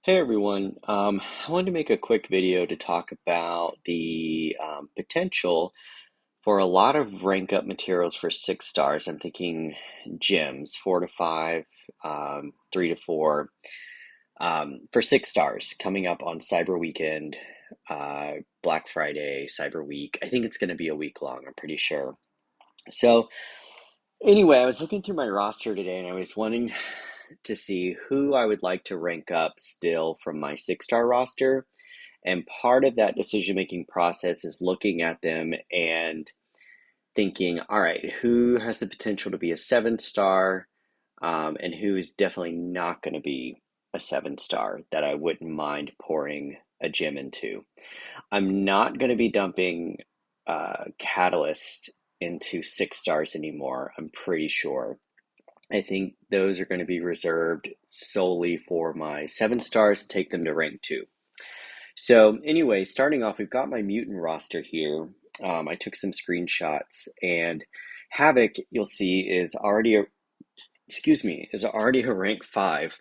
Hey everyone, I wanted to make a quick video to talk about the potential for a lot of rank up materials for 6 stars. I'm thinking gems, 4 to 5, 3 to 4, for 6 stars coming up on Cyber Weekend, Black Friday, Cyber Week. I think it's going to be a week long, I'm pretty sure. So, anyway, I was looking through my roster today and I was wanting to see who I would like to rank up still from my 6 star roster. And part of that decision making process is looking at them and thinking, all right, who has the potential to be a 7 star, and who is definitely not going to be a 7 star that I wouldn't mind pouring a gem into. I'm not going to be dumping Catalyst into 6 stars anymore, I'm pretty sure. I think those are going to be reserved solely for my 7 stars, take them to rank 2. So anyway, starting off, we've got my mutant roster here. I took some screenshots, and Havoc, you'll see, is already a rank 5.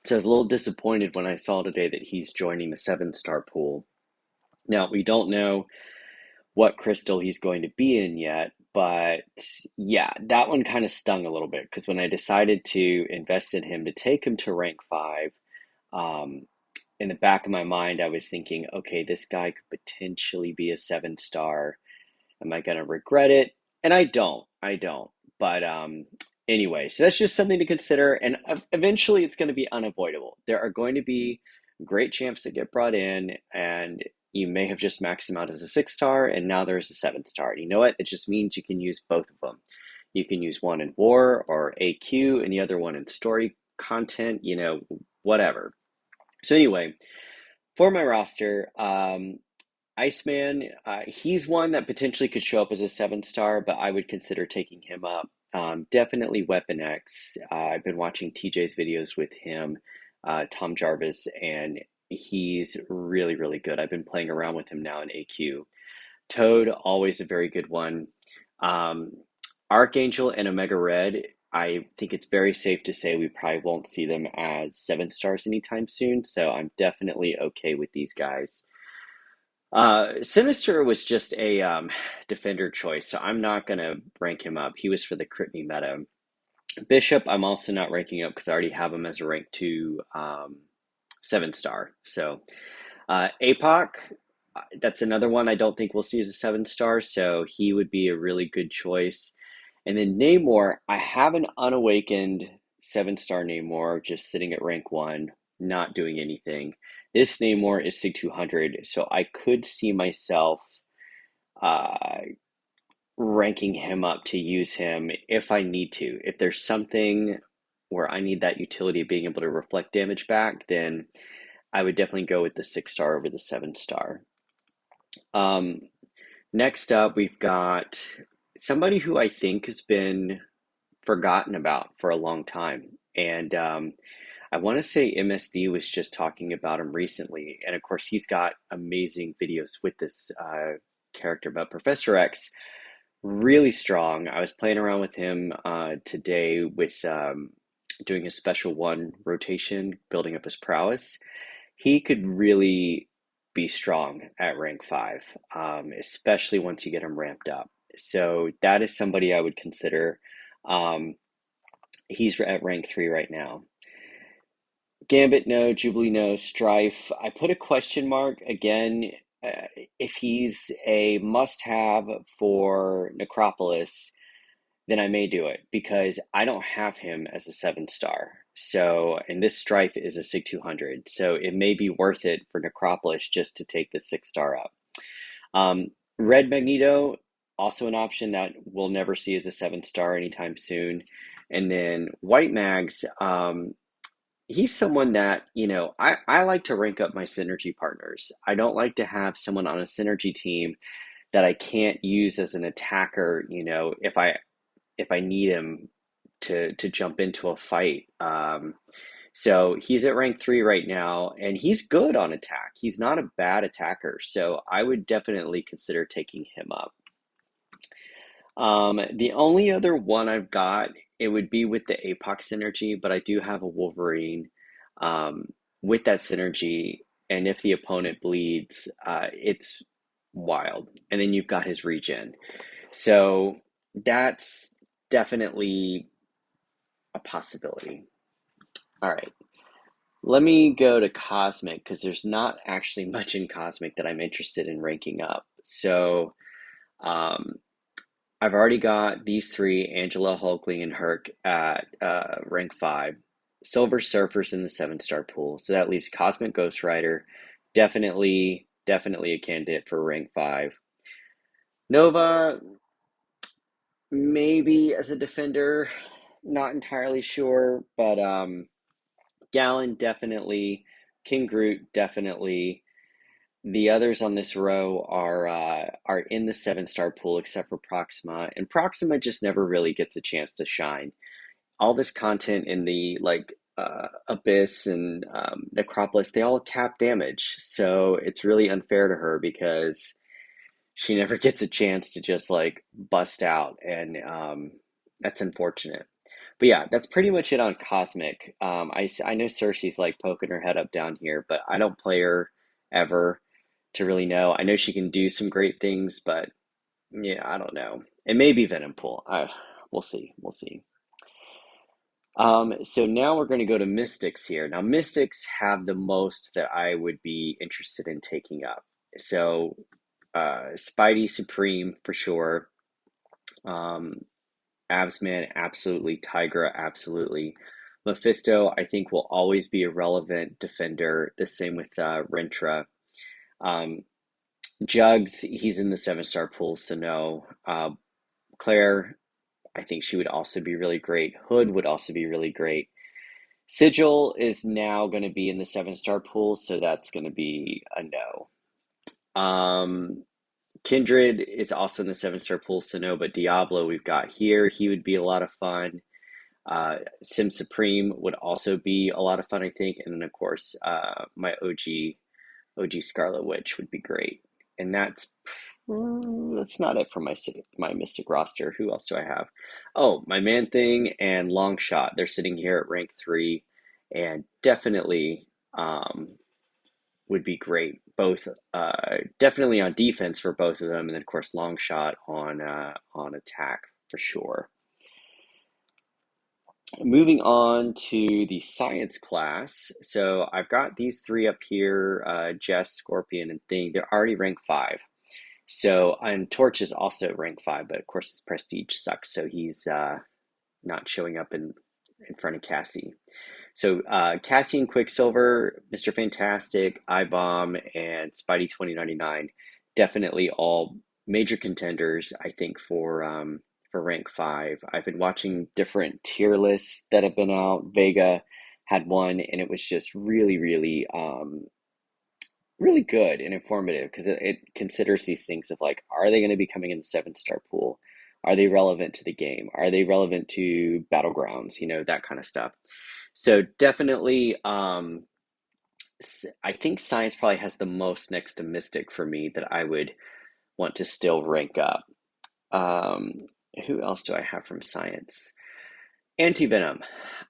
So I was a little disappointed when I saw today that he's joining the 7 star pool. Now, we don't know what crystal he's going to be in yet, but yeah, that one kind of stung a little bit because when I decided to invest in him to take him to rank 5, um, in the back of my mind, I was thinking, okay, this guy could potentially be a 7 star. Am I going to regret it? And I don't. I don't. But anyway, so that's just something to consider. And eventually it's going to be unavoidable. There are going to be great champs that get brought in, and you may have just maxed them out as a 6 star, and now there's a 7 star. And you know what? It just means you can use both of them. You can use one in war or AQ and the other one in story content, whatever. So anyway, for my roster, Iceman, he's one that potentially could show up as a 7 star, but I would consider taking him up. Definitely Weapon X. I've been watching TJ's videos with him, Tom Jarvis, and he's really, really good. I've been playing around with him now in AQ. Toad, always a very good one. Um, Archangel and Omega Red, I think it's very safe to say we probably won't see them as 7 stars anytime soon, so I'm definitely okay with these guys. Sinister was just a defender choice, so I'm not going to rank him up. He was for the crit me meta. Bishop, I'm also not ranking up because I already have him as a rank 2 7 star. So APOC, that's another one I don't think we'll see as a 7 star, so he would be a really good choice. And then Namor, I have an unawakened 7 star Namor just sitting at rank 1, not doing anything. This Namor is Sig 200, so I could see myself uh, ranking him up to use him if I need to. If there's something where I need that utility of being able to reflect damage back, then I would definitely go with the 6 star over the 7 star. Um, Next up, we've got somebody who I think has been forgotten about for a long time. And I want to say MSD was just talking about him recently. And of course, he's got amazing videos with this character. But Professor X, really strong. I was playing around with him today with doing his special one rotation, building up his prowess. He could really be strong at rank 5, especially once you get him ramped up. So that is somebody I would consider. Um, he's at rank 3 right now. Gambit, no. Jubilee, no. Strife, I put a question mark again. If he's a must have for Necropolis, then I may do it because I don't have him as a 7 star. So, and this Strife is a Sig 200. So it may be worth it for Necropolis just to take the 6 star up. Red Magneto, also an option that we'll never see as a 7 star anytime soon. And then White Mags, he's someone that, I like to rank up my synergy partners. I don't like to have someone on a synergy team that I can't use as an attacker, if I need him to jump into a fight. So he's at rank 3 right now, and he's good on attack. He's not a bad attacker, so I would definitely consider taking him up. The only other one I've got, it would be with the APOC synergy, but I do have a Wolverine. Um, with that synergy, and if the opponent bleeds, it's wild. And then you've got his regen. So that's definitely a possibility. All right. Let me go to Cosmic because there's not actually much in Cosmic that I'm interested in ranking up. So um, I've already got these three, Angela, Hulkling, and Herc at rank 5. Silver Surfer's in the 7-star pool. So that leaves Cosmic Ghost Rider. Definitely a candidate for rank 5. Nova, maybe as a defender, not entirely sure, but Gallon definitely, King Groot definitely. The others on this row are in the 7-star pool except for Proxima, and Proxima just never really gets a chance to shine. All this content in the Abyss and Necropolis, they all cap damage, so it's really unfair to her because she never gets a chance to just like bust out, and that's unfortunate. But yeah, that's pretty much it on Cosmic. I know Cersei's like poking her head up down here, but I don't play her ever to really know. I know she can do some great things, but yeah, I don't know. It may be Venompool. We'll see. We'll see. So now we're going to go to Mystics here. Now, Mystics have the most that I would be interested in taking up. So, Spidey Supreme for sure. Um, Absman, absolutely. Tigra, absolutely. Mephisto, I think, will always be a relevant defender. The same with Rentra. Um, Jugs, he's in the 7-star pool, so no. Claire, I think she would also be really great. Hood would also be really great. Sigil is now going to be in the 7-star pool, so that's going to be a no. Kindred is also in the 7-star pool, so no, but Diablo we've got here. He would be a lot of fun. Sim Supreme would also be a lot of fun, I think. And then, of course, my OG Scarlet Witch would be great. And that's not it for my Mystic roster. Who else do I have? Oh, my Man Thing and Longshot. They're sitting here at rank 3, and definitely would be great. Both definitely on defense for both of them, and then of course Longshot on attack for sure. Moving on to the science class. So I've got these three up here, Jess, Scorpion, and Thing. They're already rank 5. So, and Torch is also rank 5, but of course his prestige sucks, so he's not showing up in front of Cassie. So Cassie and Quicksilver, Mr. Fantastic, iBomb, and Spidey 2099, definitely all major contenders, I think, for rank 5. I've been watching different tier lists that have been out. Vega had one, and it was just really good and informative because it considers these things of like, are they going to be coming in the 7-star pool? Are they relevant to the game? Are they relevant to battlegrounds? That kind of stuff. So definitely, I think science probably has the most next to Mystic for me that I would want to still rank up. Um, who else do I have from science? Anti-Venom.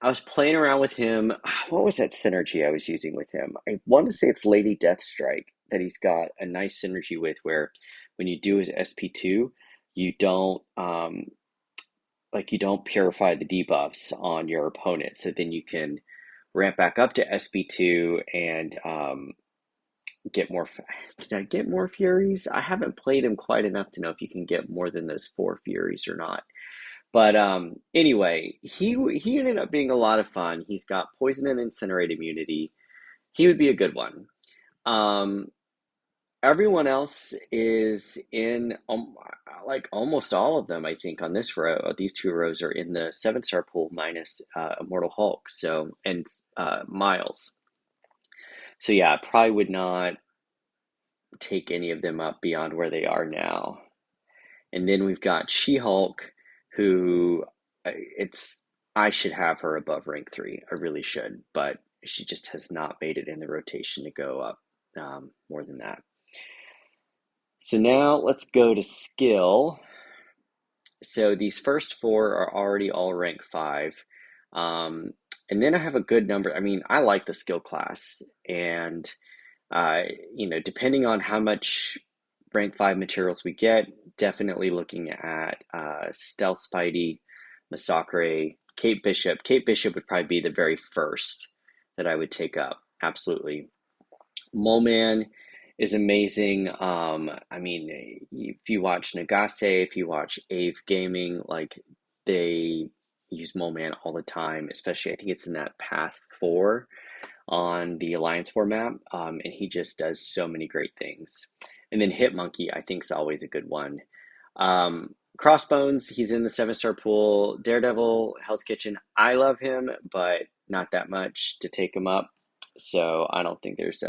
I was playing around with him. What was that synergy I was using with him? I want to say it's Lady Deathstrike that he's got a nice synergy with, where when you do his SP2, you don't you don't purify the debuffs on your opponent, so then you can ramp back up to SP2 and get more. Did I get more Furies? I haven't played him quite enough to know if you can get more than those 4 Furies or not. But anyway, he ended up being a lot of fun. He's got poison and incinerate immunity. He would be a good one. Um, Everyone else is in like almost all of them, I think, on this row. These 2 rows are in the 7-star pool minus Immortal Hulk. So and Miles. So yeah, probably would not take any of them up beyond where they are now. And then we've got She-Hulk, who it's I should have her above rank 3. I really should, but she just has not made it in the rotation to go up more than that. So now let's go to skill. So these first 4 are already all rank 5. And then I have a good number. I mean, I like the skill class, and uh, depending on how much rank 5 materials we get, definitely looking at Stealth Spidey, Massacre, Kate Bishop. Kate Bishop would probably be the very first that I would take up. Absolutely. Mole Man is amazing. I mean, if you watch Nagase, if you watch Ave Gaming, like they use Mole Man all the time, especially I think it's in that Path 4 on the Alliance War map, and he just does so many great things. And then Hitmonkey, I think, is always a good one. Crossbones, he's in the 7-star pool. Daredevil, Hell's Kitchen, I love him, but not that much to take him up. So I don't think there's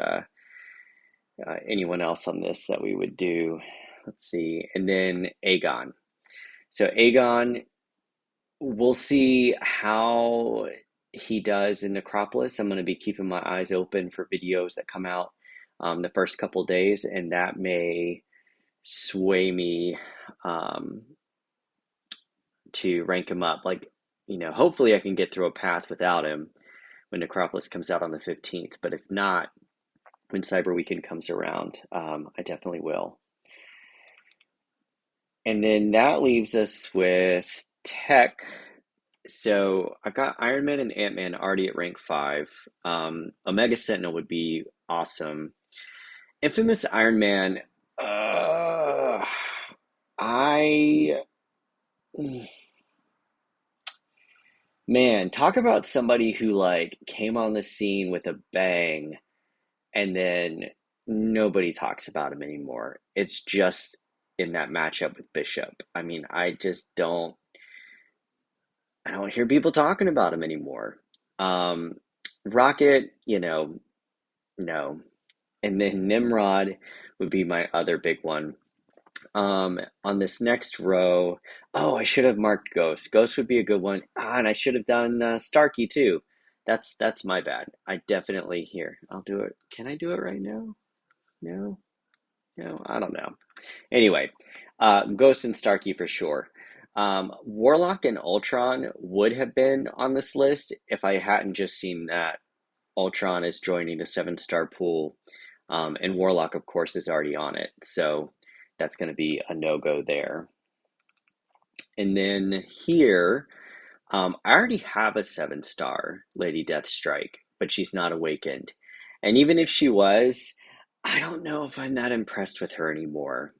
anyone else on this that we would do. Let's see. And then Aegon. So Aegon, we'll see how he does in Necropolis. I'm going to be keeping my eyes open for videos that come out the first couple days, and that may sway me to rank him up. Like, hopefully I can get through a path without him when Necropolis comes out on the 15th. But if not, when Cyber Weekend comes around, I definitely will. And then that leaves us with tech. So I've got Iron Man and Ant-Man already at rank 5. Omega Sentinel would be awesome. Infamous Iron Man, I man, talk about somebody who like came on the scene with a bang and then nobody talks about him anymore. It's just in that matchup with Bishop. I mean, I don't hear people talking about him anymore. Um, Rocket, no. And then Nimrod would be my other big one. On this next row, oh, I should have marked Ghost. Ghost would be a good one. And I should have done Starkey too. That's my bad. I definitely here. I'll do it. Can I do it right now? No, no, I don't know. Anyway, Ghost and Starkey for sure. Warlock and Ultron would have been on this list if I hadn't just seen that Ultron is joining the 7-star pool, and Warlock, of course, is already on it. So that's going to be a no-go there. And then here, I already have a 7-star Lady Deathstrike, but she's not awakened. And even if she was, I don't know if I'm that impressed with her anymore.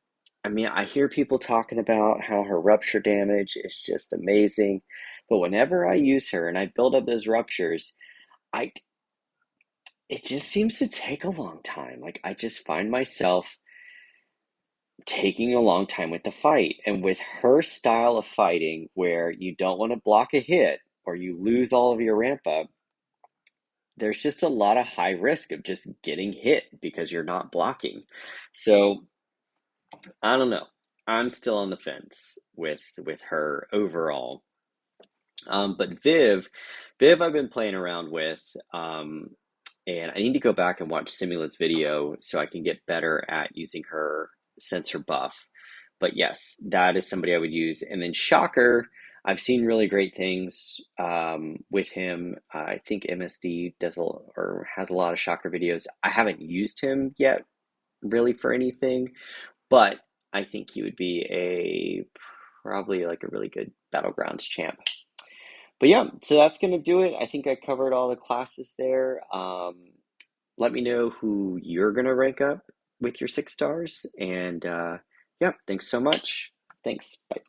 I mean, I hear people talking about how her rupture damage is just amazing, but whenever I use her and I build up those ruptures, I it just seems to take a long time. Like I just find myself taking a long time with the fight. And with her style of fighting, where you don't want to block a hit or you lose all of your ramp up, there's just a lot of high risk of just getting hit because you're not blocking. So I don't know. I'm still on the fence with her overall. But Viv, I've been playing around with, and I need to go back and watch Simula's video so I can get better at using her sensor buff. But yes, that is somebody I would use. And then Shocker, I've seen really great things with him. I think MSD or has a lot of Shocker videos. I haven't used him yet, really for anything, but I think he would be probably like a really good Battlegrounds champ. But yeah, so that's gonna do it. I think I covered all the classes there. Let me know who you're gonna rank up with your 6 stars, and yeah, thanks so much. Thanks. Bye.